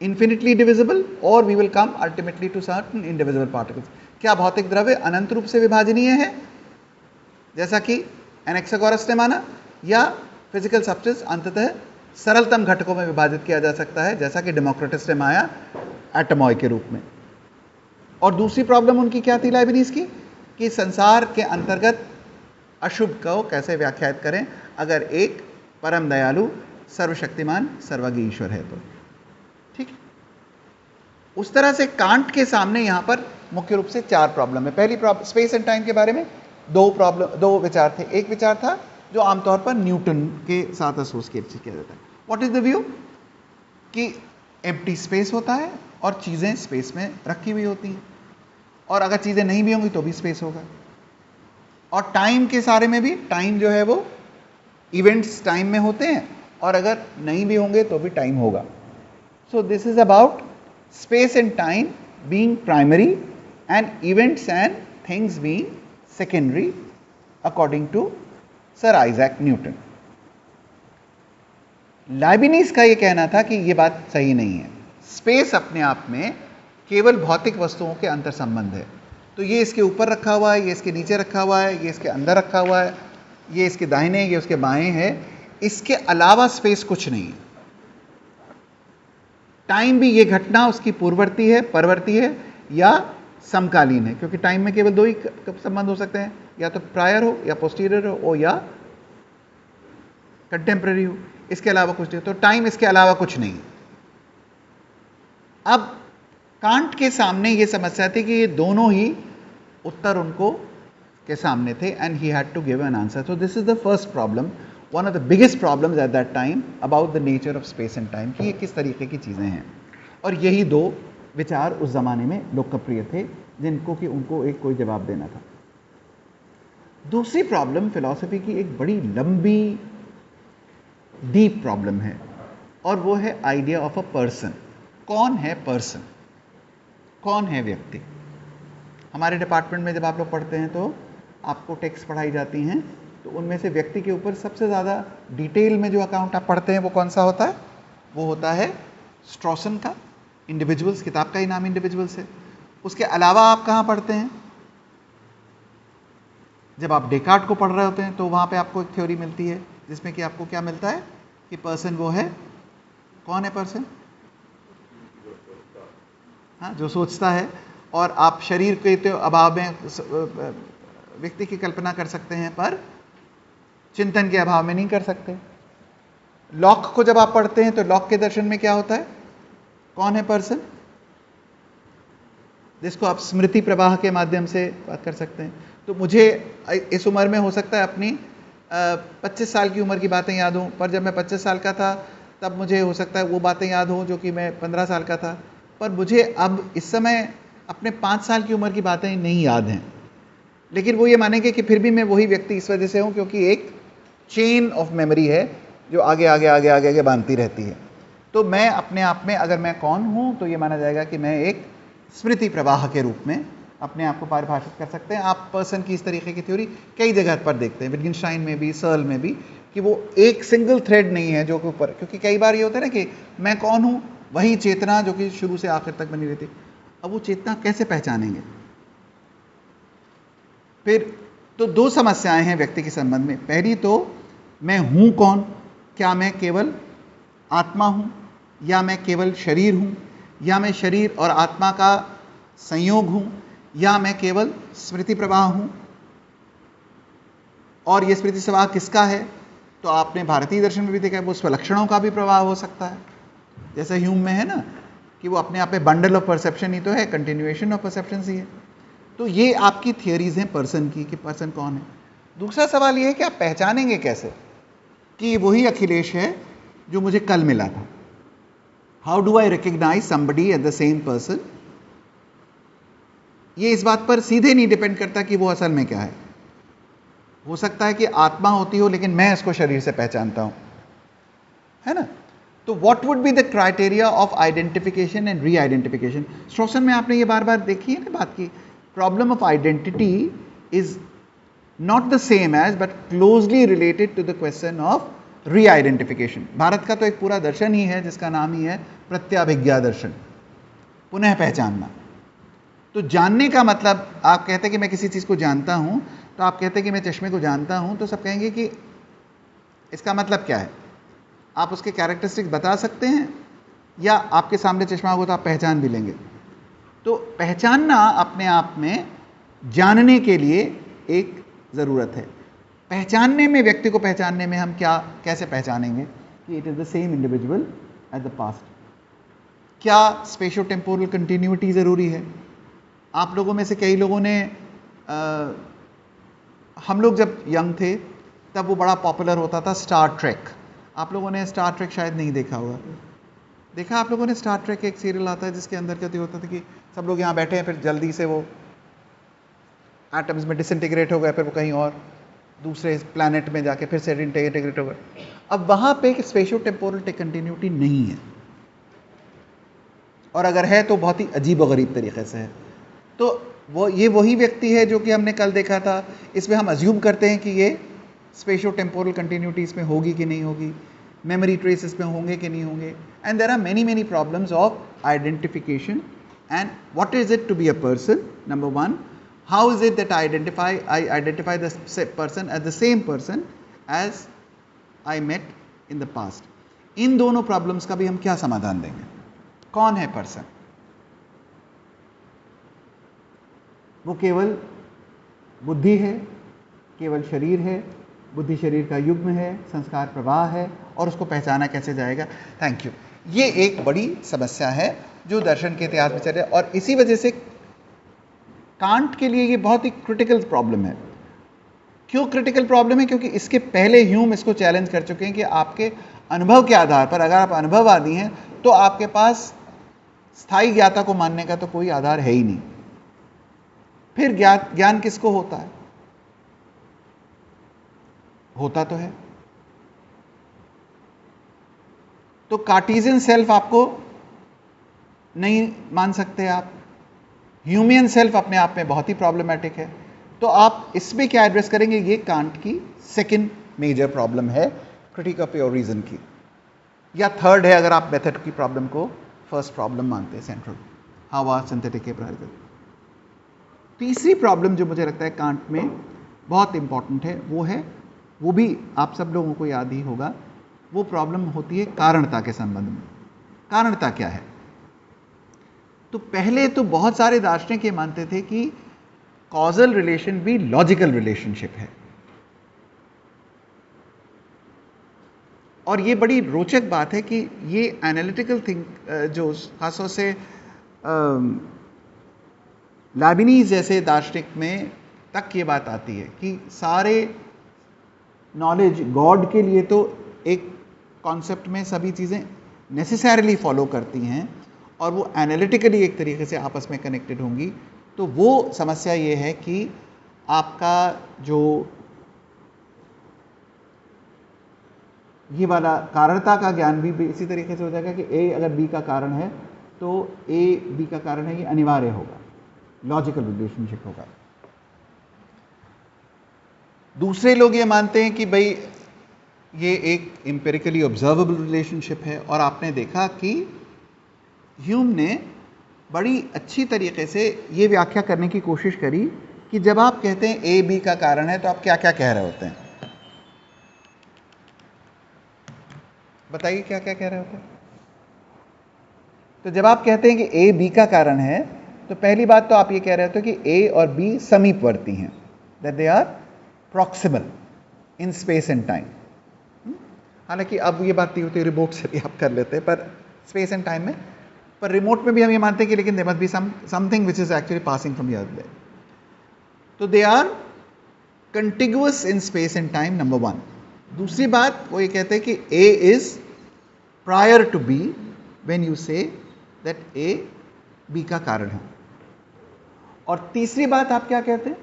infinitely divisible or we will come ultimately to certain indivisible particles? क्या भौतिक द्रव्य अनंत रूप से विभाजनीय है जैसा कि एनेक्सागोरस ने माना, या फिजिकल सब्सटेंस अंततः सरलतम घटकों में विभाजित किया जा सकता है जैसा कि डेमोक्रिटस ने माया एटमॉय के रूप में? और दूसरी प्रॉब्लम उनकी क्या थी लाइब्निज की, कि संसार के अंतर्गत अशुभ को कैसे व्याख्यात करें अगर एक परम दयालु सर्वशक्तिमान सर्वज्ञ ईश्वर है तो। ठीक, उस तरह से कांट के सामने यहां पर मुख्य रूप से 4 प्रॉब्लम है। पहली प्रॉब्लम स्पेस एंड टाइम के बारे में 2 विचार थे। एक विचार था जो आमतौर पर न्यूटन के साथ एसोसिएट किया जाता है। व्हाट इज द व्यू, कि एम्प्टी स्पेस होता है और चीजें स्पेस में रखी हुई होती हैं, और अगर चीजें नहीं भी होंगी तो भी स्पेस होगा। और टाइम के सारे में भी टाइम जो है वो इवेंट्स टाइम में होते हैं, और अगर नहीं भी होंगे तो भी टाइम होगा। So this is about space and time being primary and events and things being secondary according to sir Isaac Newton. Leibniz का ये कहना था कि ये बात सही नहीं है, स्पेस अपने आप में केवल भौतिक वस्तुओं के अंतर संबंध है। तो ये इसके ऊपर रखा हुआ है, ये इसके नीचे रखा हुआ है, ये इसके अंदर रखा हुआ है, ये इसके दाहिने, ये उसके बाएं है, इसके अलावा स्पेस कुछ नहीं है। टाइम भी ये घटना उसकी पूर्ववर्ती है, परवर्ती है या समकालीन है, क्योंकि टाइम में केवल 2 ही संबंध हो सकते हैं, या तो प्रायर हो या पोस्टीरियर हो या कंटेम्प्रेरी हो, इसके अलावा कुछ नहीं। तो टाइम इसके अलावा कुछ नहीं। अब कांट के सामने ये समस्या थी कि ये दोनों ही उत्तर उनको के सामने थे, and he had to give an answer. So this is the first problem, one of the biggest problems at that time about the nature of space and time, कि ये किस तरीके की चीजें हैं। और यही 2 विचार उस जमाने में लोकप्रिय थे जिनको कि उनको एक कोई जवाब देना था। दूसरी प्रॉब्लम फिलॉसफी की एक बड़ी लंबी डीप प्रॉब्लम है, और वो है आइडिया ऑफ अ पर्सन। कौन है पर्सन, कौन है व्यक्ति? हमारे डिपार्टमेंट में जब आप लोग पढ़ते हैं तो आपको टेक्स्ट पढ़ाई जाती हैं, तो उनमें से व्यक्ति के ऊपर सबसे ज़्यादा डिटेल में जो अकाउंट आप पढ़ते हैं वो कौन सा होता है? वो होता है स्ट्रॉसन का इंडिविजुअल्स, किताब का ही नाम इंडिविजुअल्स है। उसके अलावा आप कहाँ पढ़ते हैं? जब आप डेकार्ट को पढ़ रहे होते हैं तो वहाँ पे आपको एक थ्योरी मिलती है जिसमें कि आपको क्या मिलता है कि पर्सन वो है, कौन है पर्सन? हाँ, जो सोचता है। और आप शरीर के तो अभाव में व्यक्ति की कल्पना कर सकते हैं पर चिंतन के अभाव में नहीं कर सकते। लॉक को जब आप पढ़ते हैं तो लॉक के दर्शन में क्या होता है? कौन है पर्सन? जिसको आप स्मृति प्रवाह के माध्यम से बात कर सकते हैं। तो मुझे इस उम्र में हो सकता है अपनी 25 साल की उम्र की बातें याद हों, पर जब मैं 25 साल का था तब मुझे हो सकता है वो बातें याद हों जो कि मैं 15 साल का था। पर मुझे अब इस समय अपने 5 साल की उम्र की बातें नहीं याद हैं, लेकिन वो ये मानेंगे कि फिर भी मैं वही व्यक्ति इस वजह से हूँ क्योंकि एक चेन ऑफ मेमोरी है जो आगे आगे आगे आगे आगे बांधती रहती है। तो मैं अपने आप में अगर मैं कौन हूँ तो ये माना जाएगा कि मैं एक स्मृति प्रवाह के रूप में अपने आप को परिभाषित कर सकते हैं। आप पर्सन की इस तरीके की थ्योरी कई जगह पर देखते हैं, विटगेनस्टाइन में भी, सर्ल में भी, कि वो एक सिंगल थ्रेड नहीं है जो के ऊपर, क्योंकि कई बार ये होता है ना कि मैं कौन हूँ, वही चेतना जो कि शुरू से आखिर तक बनी रहती। अब वो चेतना कैसे पहचानेंगे? फिर तो दो समस्याएं हैं व्यक्ति के संबंध में। पहली तो मैं हूं कौन, क्या मैं केवल आत्मा हूं, या मैं केवल शरीर हूं, या मैं शरीर और आत्मा का संयोग हूं, या मैं केवल स्मृति प्रवाह हूं। और ये स्मृति प्रवाह किसका है? तो आपने भारतीय दर्शन में भी देखा है, वो स्वलक्षणों का भी प्रवाह हो सकता है, जैसे ह्यूम में है ना कि वो अपने आप में बंडल ऑफ परसेप्शन ही तो है, कंटिन्यूएशन ऑफ परसेप्शन ही है। तो ये आपकी थियरीज हैं पर्सन की, कि पर्सन कौन है। दूसरा सवाल ये है कि आप पहचानेंगे कैसे कि वही अखिलेश है जो मुझे कल मिला था। How do I recognise somebody at the same person? ये इस बात पर सीधे नहीं डिपेंड करता कि वो असल में क्या है। हो सकता है कि आत्मा होती हो लेकिन मैं इसको शरीर से पहचानता हूं, है ना। तो what would be the criteria of identification and re identification? स्ट्रॉसन में आपने ये बार बार देखी है ना बात की, problem of identity is not the same as but closely related to the question of reidentification. Bharat का तो एक पूरा दर्शन ही है जिसका नाम ही है प्रत्याभिज्ञा दर्शन, पुनः पहचानना। तो जानने का मतलब, आप कहते हैं कि मैं किसी चीज को जानता हूं, तो आप कहते हैं कि मैं चश्मे को जानता हूं, तो सब कहेंगे कि इसका मतलब क्या है? आप उसके कैरेक्टरिस्टिक्स बता सकते हैं, या आपके सामने चश्मा होगा तो आप पहचान भी लेंगे। तो पहचानना अपने आप में जानने के लिए एक ज़रूरत है। पहचानने में, व्यक्ति को पहचानने में हम क्या कैसे पहचानेंगे कि it is the same individual at the past? क्या स्पेशो टेम्पोरल कंटिन्यूटी ज़रूरी है? आप लोगों में से कई लोगों ने हम लोग जब यंग थे तब वो बड़ा पॉपुलर होता था स्टार ट्रेक। आप लोगों ने स्टार ट्रेक शायद नहीं देखा होगा। देखा आप लोगों ने स्टार ट्रेक? एक सीरियल आता है जिसके अंदर क्या होता था कि सब लोग यहाँ बैठे हैं, फिर जल्दी से वो एटम्स में डिसइंटीग्रेट हो गए, फिर वो कहीं और दूसरे प्लैनेट में जाके फिर से इंटीग्रेट हो गए। अब वहाँ पे स्पेशो टेम्पोरल कंटिन्यूटी नहीं है, और अगर है तो बहुत ही अजीब व गरीब तरीके से है। तो वो ये वही व्यक्ति है जो कि हमने कल देखा था। इसमें हम अज्यूम करते हैं कि ये स्पेशो टेम्पोरल कंटिन्यूटी इसमें होगी कि नहीं होगी, मेमोरी ट्रेस इसमें होंगे कि नहीं होंगे। And there are many problems of identification and what is it to be a person. Number one, how is it that I identify the person as the same person as I met in the past. इन दोनों problems का भी हम क्या समाधान देंगे? कौन है पर्सन? वो केवल बुद्धि है, केवल शरीर है, बुद्धि शरीर का युग्म है, संस्कार प्रवाह है, और उसको पहचाना कैसे जाएगा? Thank you. ये एक बड़ी समस्या है जो दर्शन के इतिहास में चल रही है, और इसी वजह से कांट के लिए ये बहुत ही क्रिटिकल प्रॉब्लम है। क्यों क्रिटिकल प्रॉब्लम है? क्योंकि इसके पहले ह्यूम इसको चैलेंज कर चुके हैं कि आपके अनुभव के आधार पर, अगर आप अनुभववादी हैं तो आपके पास स्थायी ज्ञाता को मानने का तो कोई आधार है ही नहीं। फिर ज्ञान किसको होता है? होता तो है। तो कार्टेशियन सेल्फ आपको नहीं मान सकते आप, ह्यूमियन सेल्फ अपने आप में बहुत ही प्रॉब्लमैटिक है। तो आप इसमें क्या एड्रेस करेंगे? ये कांट की सेकंड मेजर प्रॉब्लम है क्रिटिक ऑफ प्योर रीजन की, या थर्ड है अगर आप मेथड की प्रॉब्लम को फर्स्ट प्रॉब्लम मानते हैं, central. How are synthetic appraisal. तीसरी प्रॉब्लम जो मुझे लगता है कांट में बहुत इंपॉर्टेंट है, वो भी आप सब लोगों को याद ही होगा। वो प्रॉब्लम होती है कारणता के संबंध में। कारणता क्या है? तो पहले तो बहुत सारे दार्शनिक ये मानते थे कि कॉजल रिलेशन भी लॉजिकल रिलेशनशिप है, और ये बड़ी रोचक बात है कि ये एनालिटिकल थिंक जो खासतौर से लाइबनिज जैसे दार्शनिक में तक ये बात आती है कि सारे नॉलेज गॉड के लिए तो एक कॉन्सेप्ट में सभी चीज़ें नेसेसरली फॉलो करती हैं, और वो एनालिटिकली एक तरीके से आपस में कनेक्टेड होंगी। तो वो समस्या ये है कि आपका जो ये वाला कारणता का ज्ञान भी इसी तरीके से हो जाएगा कि ए अगर बी का कारण है तो ए बी का कारण है, ये अनिवार्य होगा। लॉजिकल रिलेशनशिप होगा। दूसरे लोग ये मानते हैं कि भाई ये एक एम्पिरिकली ऑब्जर्वेबल रिलेशनशिप है, और आपने देखा कि ह्यूम ने बड़ी अच्छी तरीके से ये व्याख्या करने की कोशिश करी कि जब आप कहते हैं ए बी का कारण है तो आप क्या क्या कह रहे होते हैं। बताइए क्या क्या कह रहे होते हैं। तो जब आप कहते हैं कि ए बी का कारण है तो पहली बात तो आप ये कह रहे होते हैं कि ए और बी समीपवर्ती हैं, that they are proximal in space and time. हालांकि अब ये बात नहीं होती, रिमोट से भी आप कर लेते हैं, पर स्पेस एंड टाइम में, पर रिमोट में भी हम ये मानते हैं कि लेकिन they must be something which is actually passing from here there. तो they are contiguous in space and time, number one. दूसरी बात वो ये कहते हैं कि A is prior to B when you say that A B का कारण है। और तीसरी बात आप क्या कहते हैं,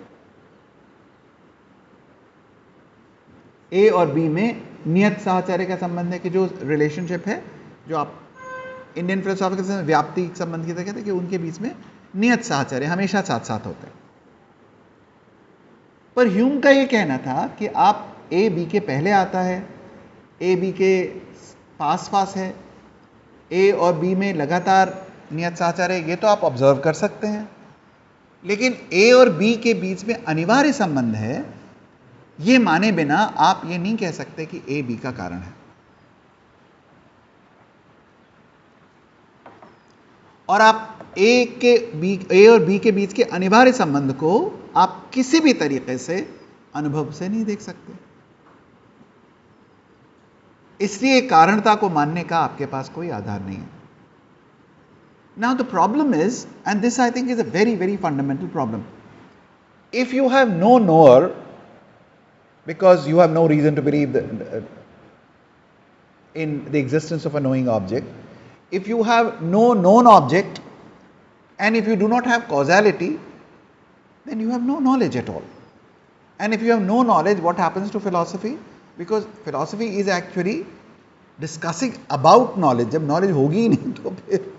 ए और बी में नियत साहचर्य का संबंध है, कि जो रिलेशनशिप है जो आप इंडियन फिलोसॉफिकल में व्याप्ति संबंध की तरह कहते हैं कि उनके बीच में नियत साहचर्य हमेशा साथ साथ होता है। पर ह्यूम का ये कहना था कि आप ए बी के पहले आता है, ए बी के पास पास है, ए और बी में लगातार नियत साहचर्य, ये तो आप ऑब्जर्व कर सकते हैं, लेकिन ए और बी के बीच में अनिवार्य संबंध है, ये माने बिना आप ये नहीं कह सकते कि ए बी का कारण है। और आप ए और बी के बीच के अनिवार्य संबंध को आप किसी भी तरीके से अनुभव से नहीं देख सकते, इसलिए कारणता को मानने का आपके पास कोई आधार नहीं है। Now the problem is, and this I think is a very very fundamental problem, if you have no knower because you have no reason to believe in the existence of a knowing object, if you have no known object and if you do not have causality, then you have no knowledge at all. And if you have no knowledge, what happens to philosophy? Because philosophy is actually discussing about knowledge. जब knowledge होगी ही नहीं तो फिर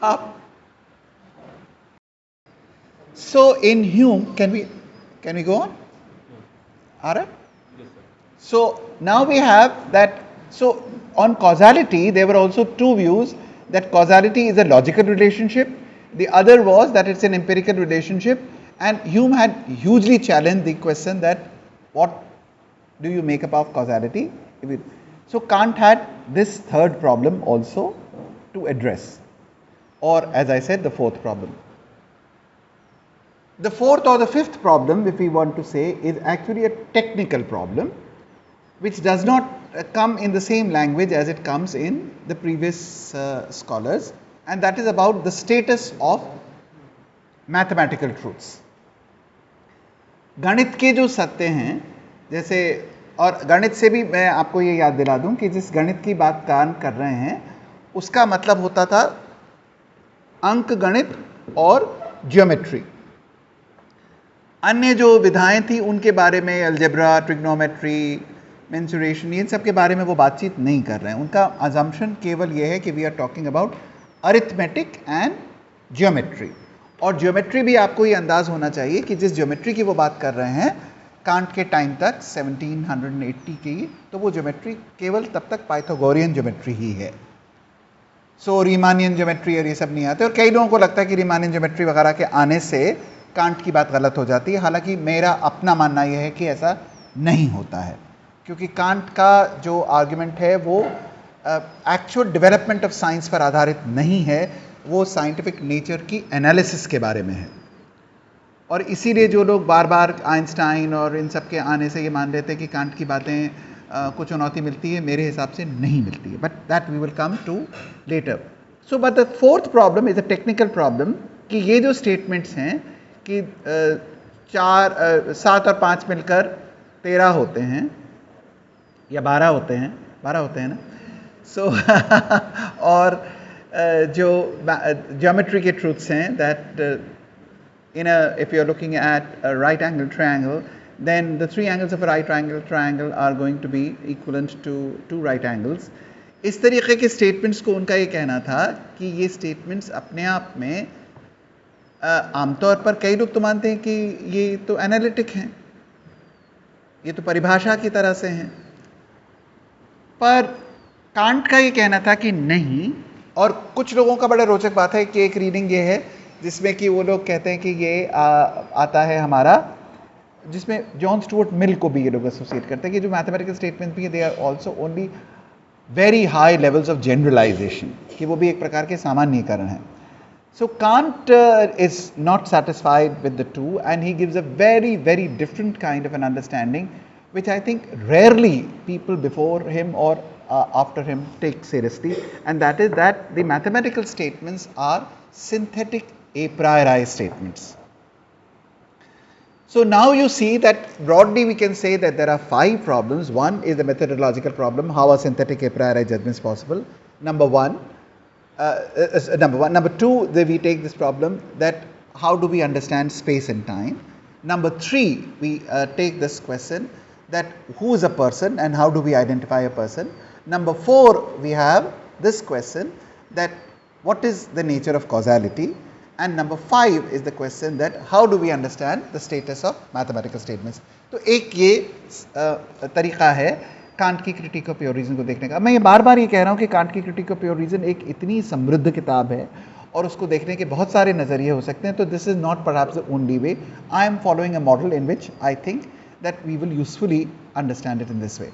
आप, so in Hume, can we go on? All right. So now we have that. So on causality, there were also two views, that causality is a logical relationship. The other was that it's an empirical relationship, and Hume had hugely challenged the question that what do you make up of causality? So Kant had this third problem also to address, or as I said, the fourth problem. The fourth or the fifth problem, if we want to say, is actually a technical problem which does not come in the same language as it comes in the previous scholars, and that is about the status of mathematical truths. गणित के जो सत्य हैं, जैसे, और गणित से भी मैं आपको ये याद दिला दूं कि जिस गणित की बात कान कर रहे हैं उसका मतलब होता था अंक गणित और ज्योमेट्री। अन्य जो विधाएं थी उनके बारे में, अलजेब्रा, ट्रिग्नोमेट्री, मेंसुरेशन, इन सब के बारे में वो बातचीत नहीं कर रहे हैं। उनका अजम्पशन केवल ये है कि we are talking about arithmetic and geometry. और ज्योमेट्री भी आपको ये अंदाज होना चाहिए कि जिस ज्योमेट्री की वो बात कर रहे हैं कांट के टाइम तक 1780 की, तो वो ज्योमेट्री केवल तब तक पाइथागोरियन ज्योमेट्री ही है। सो रीमानियन ज्योमेट्री और ये सब नहीं आते, और कई लोगों को लगता है कि रीमानियन ज्योमेट्री वगैरह के आने से कांट की बात गलत हो जाती है। हालांकि मेरा अपना मानना यह है कि ऐसा नहीं होता है, क्योंकि कांट का जो आर्ग्यूमेंट है वो एक्चुअल डेवलपमेंट ऑफ साइंस पर आधारित नहीं है, वो साइंटिफिक नेचर की एनालिसिस के बारे में है। और इसीलिए जो लोग बार बार आइंस्टाइन और इन सब के आने से ये मान लेते हैं कि कांट की बातें को चुनौती मिलती है, मेरे हिसाब से नहीं मिलती है, but that we will come to later. So but the fourth problem is a technical problem, कि ये जो स्टेटमेंट्स हैं कि 7 और 5 मिलकर 13 होते हैं या 12 होते हैं, 12 होते हैं ना। सो और जो ज्योमेट्री के ट्रूथ्स हैं, that if you are looking at a right angle triangle, then the three angles of a right angle triangle are going to be equivalent to two right angles. इस तरीके के स्टेटमेंट्स को उनका ये कहना था कि ये स्टेटमेंट्स अपने आप में आमतौर पर कई लोग तो मानते हैं कि ये तो एनालिटिक हैं, ये तो परिभाषा की तरह से हैं, पर कांट का ये कहना था कि नहीं। और कुछ लोगों का बड़ा रोचक बात है कि एक रीडिंग ये है जिसमें कि वो लोग कहते हैं कि ये आता है हमारा, जिसमें जॉन स्टुअर्ट मिल को भी ये लोग एसोसिएट करते हैं कि जो मैथमेटिकल स्टेटमेंट भी है they are also only very high levels of generalisation, कि वो भी एक प्रकार के सामान्यीकरण है. So Kant is not satisfied with the two, and he gives a very, very different kind of an understanding, which I think rarely people before him or after him take seriously, and that is that the mathematical statements are synthetic a priori statements. So now you see that broadly we can say that there are 5 problems. One is the methodological problem, how are synthetic a priori judgments possible? Number one. Number two, we take this problem that how do we understand space and time. Number 3, we take this question that who is a person and how do we identify a person. Number 4, we have this question that what is the nature of causality. And number 5 is the question that how do we understand the status of mathematical statements. तो एक ये तरीका है can't की critic of pure reason को देखने का. मैं ये बार बार ये कह रहा हूँ कि कांट की क्रिटिक ऑफ प्योर रीजन एक इतनी समृद्ध किताब है और उसको देखने के बहुत सारे नज़रिए हो सकते हैं. तो this is not perhaps the only way. I am following a model in which I think that we will usefully understand it in this way.